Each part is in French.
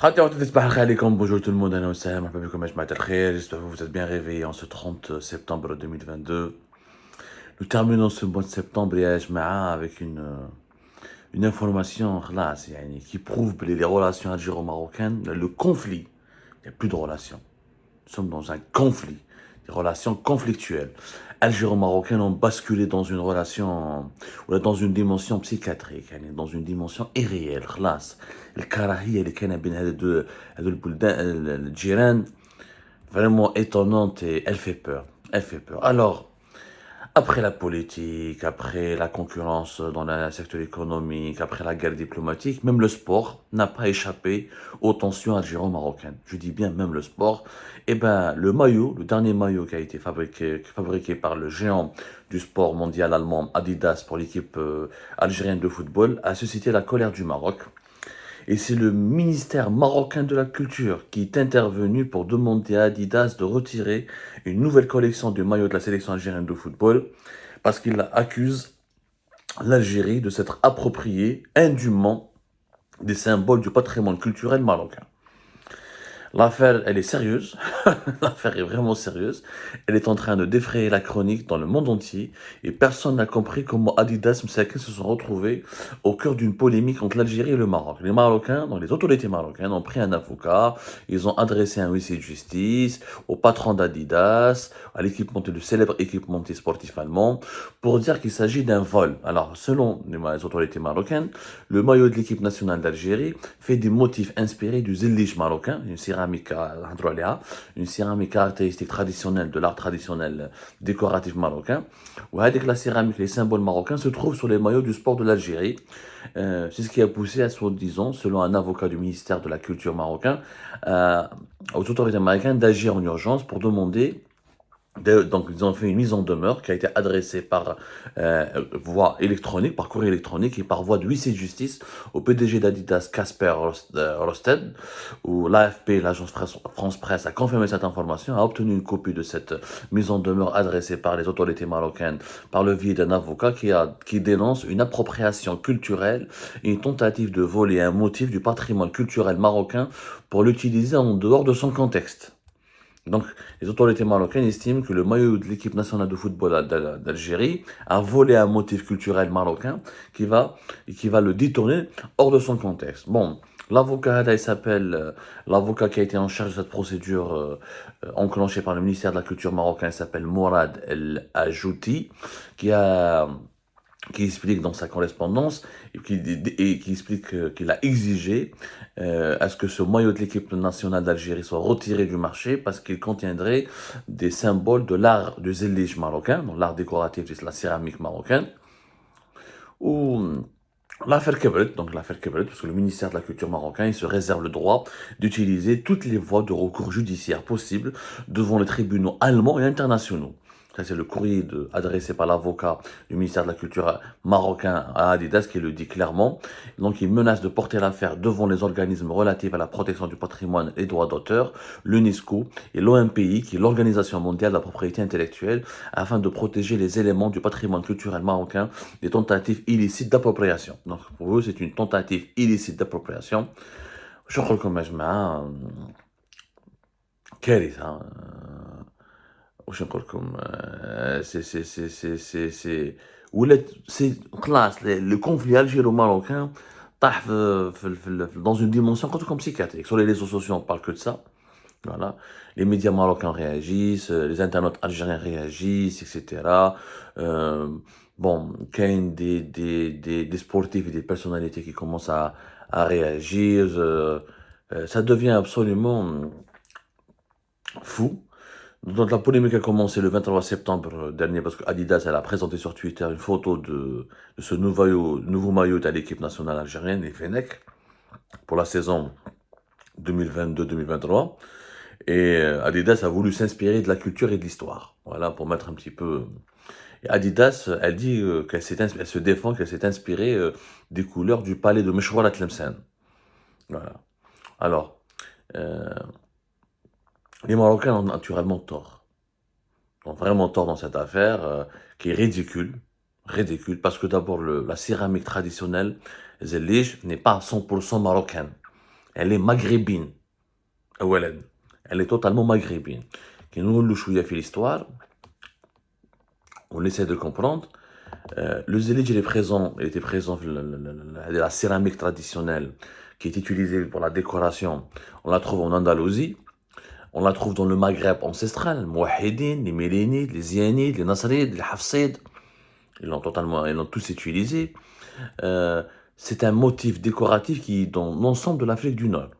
Bonjour tout le monde, j'espère que vous êtes bien réveillés en ce 30 septembre 2022. Nous terminons ce mois de septembre avec une information qui prouve que les relations algéro-marocaines, le conflit, il n'y a plus de relations. Nous sommes dans un conflit, des relations conflictuelles. Algéro-marocaines ont basculé dans une relation, ou dans une dimension psychiatrique, dans une dimension irréelle. خلاص الكراهية اللي كان بين هذو البلدان الجيران vraiment étonnante et elle fait peur. Elle fait peur. Alors, après la politique, après la concurrence dans le secteur économique, après la guerre diplomatique, même le sport n'a pas échappé aux tensions algéro-marocaines. Je dis bien même le sport. Eh ben, le maillot, le dernier maillot qui a été fabriqué par le géant du sport mondial allemand Adidas pour l'équipe algérienne de football, a suscité la colère du Maroc. Et c'est le ministère marocain de la Culture qui est intervenu pour demander à Adidas de retirer une nouvelle collection de maillots de la sélection algérienne de football parce qu'il accuse l'Algérie de s'être approprié indûment des symboles du patrimoine culturel marocain. L'affaire, elle est sérieuse. L'affaire est vraiment sérieuse. Elle est en train de défrayer la chronique dans le monde entier et personne n'a compris comment Adidas et Msaken se sont retrouvés au cœur d'une polémique entre l'Algérie et le Maroc. Les Marocains, donc les autorités marocaines, ont pris un avocat, ils ont adressé un huissier de justice au patron d'Adidas, à l'équipementier, le célèbre équipementier sportif allemand, pour dire qu'il s'agit d'un vol. Alors, selon les autorités marocaines, le maillot de l'équipe nationale d'Algérie fait des motifs inspirés du zillich marocain, une céramique caractéristique traditionnelle de l'art traditionnel décoratif marocain. Ou avec la céramique, les symboles marocains se trouvent sur les maillots du sport de l'Algérie. C'est ce qui a poussé à soi-disant, selon un avocat du ministère de la Culture marocain, aux autorités américaines d'agir en urgence pour demander donc, ils ont fait une mise en demeure qui a été adressée par voie électronique, par courrier électronique et par voie de huissier de justice au PDG d'Adidas, Casper Rosted, où l'AFP, l'agence France Presse, a confirmé cette information, a obtenu une copie de cette mise en demeure adressée par les autorités marocaines par le biais d'un avocat qui dénonce une appropriation culturelle et une tentative de voler un motif du patrimoine culturel marocain pour l'utiliser en dehors de son contexte. Donc, les autorités marocaines estiment que le maillot de l'équipe nationale de football d'Algérie a volé un motif culturel marocain qui va le détourner hors de son contexte. Bon, l'avocat, là, il s'appelle, l'avocat qui a été en charge de cette procédure enclenchée par le ministère de la Culture marocain, il s'appelle Mourad El Ajouti, qui a qui explique dans sa correspondance et qui explique qu'il a exigé à ce que ce maillot de l'équipe nationale d'Algérie soit retiré du marché parce qu'il contiendrait des symboles de l'art du zélige marocain, donc l'art décoratif de la céramique marocaine, où l'affaire Kebret, parce que le ministère de la Culture marocain, il se réserve le droit d'utiliser toutes les voies de recours judiciaires possibles devant les tribunaux allemands et internationaux. Ça, c'est le courrier adressé par l'avocat du ministère de la Culture marocain à Adidas qui le dit clairement. Donc, il menace de porter l'affaire devant les organismes relatifs à la protection du patrimoine et droits d'auteur, l'UNESCO et l'OMPI, qui est l'Organisation mondiale de la propriété intellectuelle, afin de protéger les éléments du patrimoine culturel marocain des tentatives illicites d'appropriation. Donc, pour eux, c'est une tentative illicite d'appropriation. Je crois que كارثة. واش نقول لكم سي ولات سي خلاص لو كونفلي الجيرو ماروكان طاح dans une dimension comme psychiatrique. Sur les réseaux sociaux, on parle que de ça. Voilà. Les médias marocains réagissent, les internautes algériens réagissent, etc. Bon, qu'il y a des sportifs et des personnalités qui commencent à réagir. Ça devient absolument fou. Donc la polémique a commencé le 23 septembre dernier parce que Adidas elle a présenté sur Twitter une photo de ce nouveau maillot de l'équipe nationale algérienne, les Fenech, pour la saison 2022-2023. Et Adidas a voulu s'inspirer de la culture et de l'histoire. Voilà, pour mettre un petit peu. Et Adidas, elle dit elle se défend qu'elle s'est inspirée des couleurs du palais de Meshwar à Tlemcen. Voilà. Alors, euh, les Marocains ont naturellement tort. Ils ont vraiment tort dans cette affaire qui est ridicule. Ridicule, parce que d'abord, la céramique traditionnelle, Zellige, n'est pas 100% marocaine. elle est maghrébine. Elle est totalement maghrébine. Qui nous le chouïa fait l'histoire, on essaie de comprendre. Le zélidj, il était présent la céramique traditionnelle qui est utilisée pour la décoration. On la trouve en Andalousie, on la trouve dans le Maghreb ancestral, les Mouahidines, les Mélinides, les Zianides, les Nasrides, les Hafsides. Ils l'ont tous utilisé. C'est un motif décoratif qui est dans l'ensemble de l'Afrique du Nord.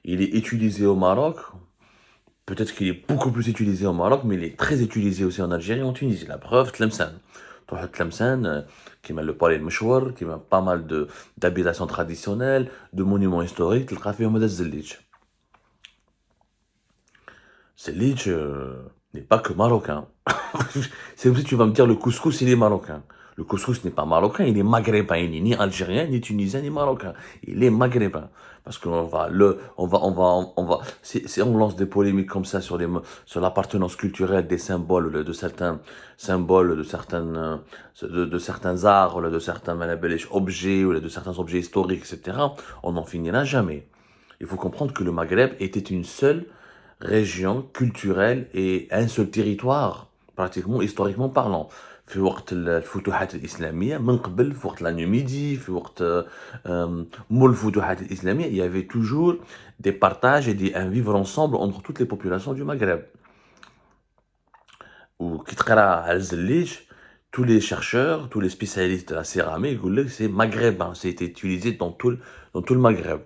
Il est utilisé au Maroc. Peut-être qu'il est beaucoup plus utilisé au Maroc, mais il est très utilisé aussi en Algérie et en Tunisie. La preuve, Tlemcen. Tlemcen, qui m'a le palais de Meshwar, qui m'a pas mal d'habitations traditionnelles, de monuments historiques, le café au modèle Zellij. Zellij n'est pas que marocain. C'est comme si tu vas me dire le couscous, il est marocain. Le couscous n'est pas marocain, il est maghrébin. Il n'est ni algérien, ni tunisien, ni marocain. Il est maghrébin. Parce qu'on va si on lance des polémiques comme ça sur l'appartenance culturelle des symboles, de certains symboles, de certains arts, de certains objets, de certains objets historiques, etc., on n'en finira jamais. Il faut comprendre que le Maghreb était une seule région culturelle et un seul territoire, pratiquement historiquement parlant. في وقت الفتوحات الإسلامية من قبل في وقت la Numidie, في وقت مول الفتوحات الإسلامية, il y avait toujours des partages et un vivre ensemble entre toutes les populations du Maghreb. وكي تقرا على الزليج, tous les chercheurs, tous les spécialistes de la céramique, يقول لك c'est maghrébin, c'est utilisé dans tout le Maghreb.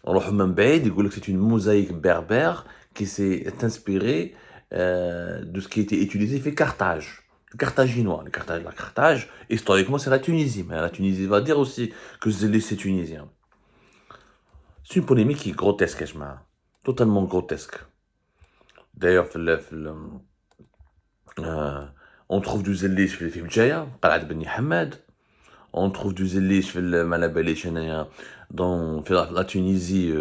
نروحو من بعيد يقول لك c'est une mosaïque berbère qui s'est inspirée de ce qui était utilisé fait Carthage. Le carthaginois. Carthage, historiquement, c'est la Tunisie. Mais la Tunisie va dire aussi que Zélé, c'est tunisien. C'est une polémique qui est grotesque, totalement grotesque. D'ailleurs, on trouve du Zélé chez le film Jaya, Qalad Ben Hamad. On trouve du Zélé chez le Malabali dans la Tunisie,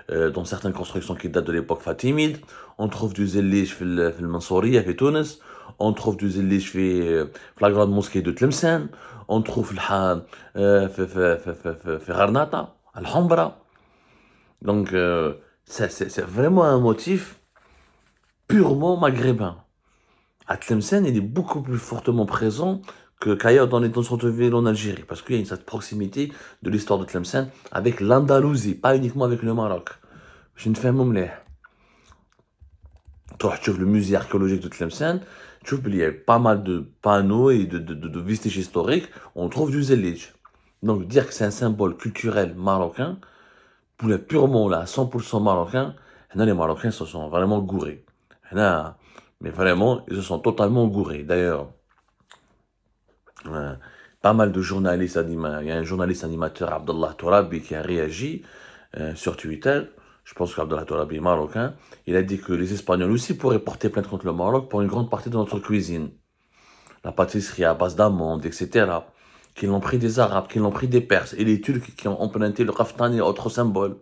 dans certaines constructions qui datent de l'époque fatimide. On trouve du Zélé chez le Mansouriya, chez Tunis. On trouve du Zélé chez la grande mosquée de Tlemcen. On trouve في Gharnata, Alhambra. Donc, c'est vraiment un motif purement maghrébin. À Tlemcen, il est beaucoup plus fortement présent qu'ailleurs dans les autres villes en Algérie, parce qu'il y a cette proximité de l'histoire de Tlemcen avec l'Andalousie, pas uniquement avec le Maroc. Je ne fais مليح. Tu vois le musée archéologique de Tlemcen, tu vois, il y a pas mal de panneaux et de vestiges historiques, on trouve du Zellij. Donc dire que c'est un symbole culturel marocain, pour être purement là, 100% marocain, les Marocains se sont vraiment gourés. Mais vraiment, ils se sont totalement gourés. D'ailleurs, pas mal de journalistes il y a un journaliste animateur, Abdallah Tourabi, qui a réagi sur Twitter. Je pense qu'Abdallah Tourabi est marocain. Il a dit que les Espagnols aussi pourraient porter plainte contre le Maroc pour une grande partie de notre cuisine. La pâtisserie à base d'amandes, etc. Qu'ils l'ont pris des Arabes, qu'ils l'ont pris des Perses, et les Turcs qui ont emprunté le kaftan et autres symboles.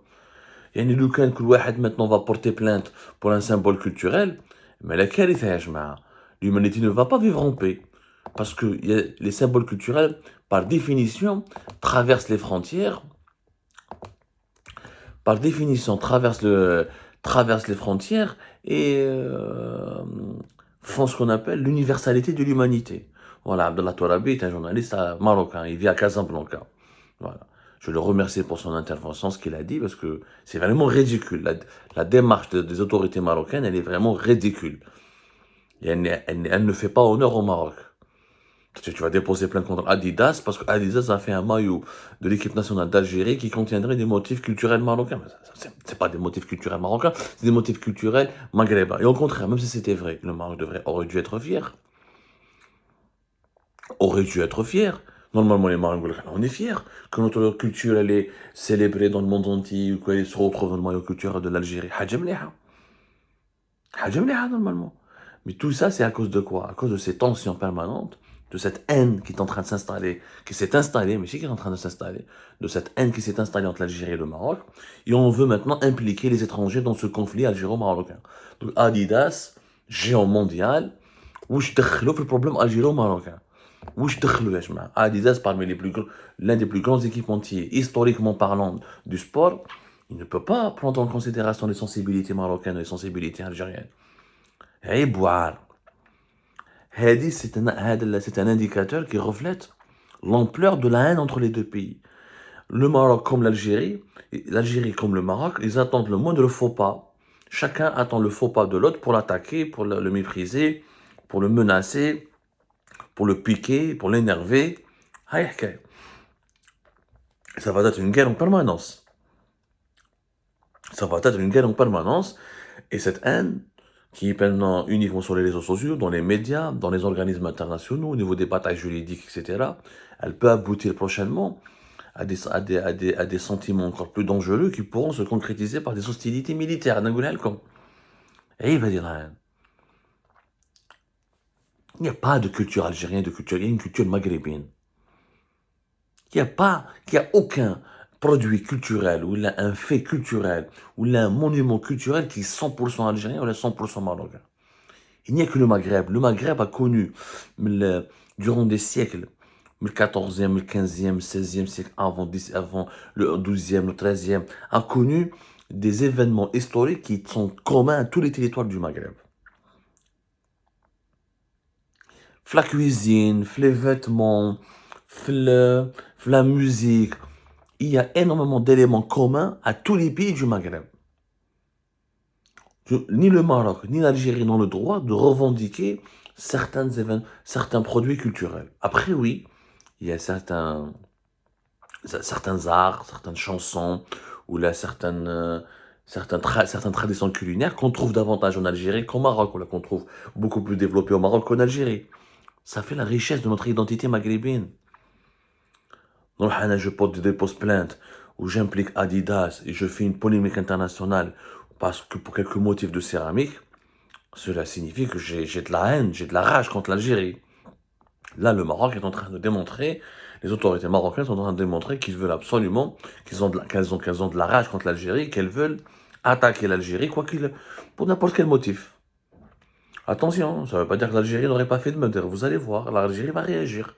Et لو كان كل واحد maintenant va porter plainte pour un symbole culturel, mais la كارثة يا جماعة. L'humanité ne va pas vivre en paix. Parce que les symboles culturels, par définition, traversent les frontières. Par définition, traversent les frontières et font ce qu'on appelle l'universalité de l'humanité. Voilà, Abdallah Tourabi est un journaliste marocain, il vit à Casablanca. Voilà. Je le remercie pour son intervention, ce qu'il a dit, parce que c'est vraiment ridicule. La démarche des autorités marocaines, elle est vraiment ridicule. Et elle ne fait pas honneur au Maroc. Tu vas déposer plainte contre Adidas parce que Adidas a fait un maillot de l'équipe nationale d'Algérie qui contiendrait des motifs culturels marocains. C'est pas des motifs culturels marocains, c'est des motifs culturels maghrébins. Et au contraire, même si c'était vrai, le Maroc aurait dû être fier. Aurait dû être fier. Normalement, les Marocains, on est fiers que notre culture elle est célébrée dans le monde entier, qu'elle se retrouve dans le maillot culturel de l'Algérie. Hadja mliha, normalement. Mais tout ça, c'est à cause de quoi? À cause de ces tensions permanentes, de cette haine qui est en train de s'installer, qui s'est installée, mais qui est en train de s'installer, de cette haine qui s'est installée entre l'Algérie et le Maroc, et on veut maintenant impliquer les étrangers dans ce conflit algéro-marocain. Donc Adidas, géant mondial, où je déclare le problème algéro-marocain. Wesh دخلوا يا جماعة. Adidas, parmi l'un des plus grands équipementiers, historiquement parlant, du sport, il ne peut pas prendre en considération les sensibilités marocaines et les sensibilités algériennes. عيب وعار. C'est un indicateur qui reflète l'ampleur de la haine entre les deux pays. Le Maroc comme l'Algérie comme le Maroc, ils attendent le moindre faux pas. Chacun attend le faux pas de l'autre pour l'attaquer, pour le mépriser, pour le menacer, pour le piquer, pour l'énerver. Ça va être une guerre en permanence. Ça va être une guerre en permanence. Et cette haine, qui est maintenant uniquement sur les réseaux sociaux, dans les médias, dans les organismes internationaux, au niveau des batailles juridiques, etc., elle peut aboutir prochainement à des sentiments encore plus dangereux qui pourront se concrétiser par des hostilités militaires. Il n'y a pas de culture algérienne, il y a une culture maghrébine. Il n'y a aucun produit culturel, ou là, un fait culturel, ou là, un monument culturel qui est 100% algérien ou là, 100% marocain. Il n'y a que le Maghreb. Le Maghreb a connu, durant des siècles, le 14e, le 15e, le 16e siècle, avant le 12e, le 13e, a connu des événements historiques qui sont communs à tous les territoires du Maghreb. La cuisine, les vêtements, la musique, il y a énormément d'éléments communs à tous les pays du Maghreb. Ni le Maroc, ni l'Algérie n'ont le droit de revendiquer certains produits culturels. Après, oui, il y a certains arts, certaines chansons, ou là, certaines traditions culinaires qu'on trouve davantage en Algérie qu'au Maroc, ou là qu'on trouve beaucoup plus développées au Maroc qu'en Algérie. Ça fait la richesse de notre identité maghrébine. Donc, je dépose plainte, où j'implique Adidas et je fais une polémique internationale parce que pour quelques motifs de céramique, cela signifie que j'ai de la haine, j'ai de la rage contre l'Algérie. Là, le Maroc est en train de démontrer, les autorités marocaines sont en train de démontrer qu'ils veulent absolument, qu'elles ont de la rage contre l'Algérie, qu'elles veulent attaquer l'Algérie, pour n'importe quel motif. Attention, ça ne veut pas dire que l'Algérie n'aurait pas fait de meurtre. Vous allez voir, l'Algérie va réagir.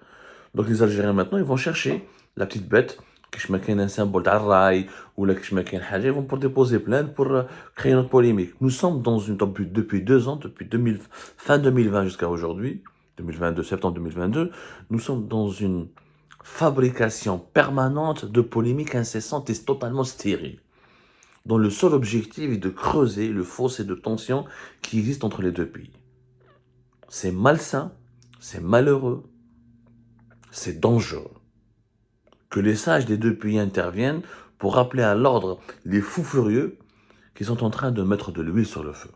Donc les Algériens maintenant, ils vont chercher la petite bête, qui met un symbole d'Arraï, ou là, qui met un haja, ils vont pour déposer plainte pour créer notre polémique. Nous sommes depuis 2 ans, depuis fin 2020 jusqu'à aujourd'hui, 2022, septembre 2022, nous sommes dans une fabrication permanente de polémiques incessantes et totalement stériles, dont le seul objectif est de creuser le fossé de tension qui existe entre les deux pays. C'est malsain, c'est malheureux, c'est dangereux. Que les sages des deux pays interviennent pour rappeler à l'ordre les fous furieux qui sont en train de mettre de l'huile sur le feu.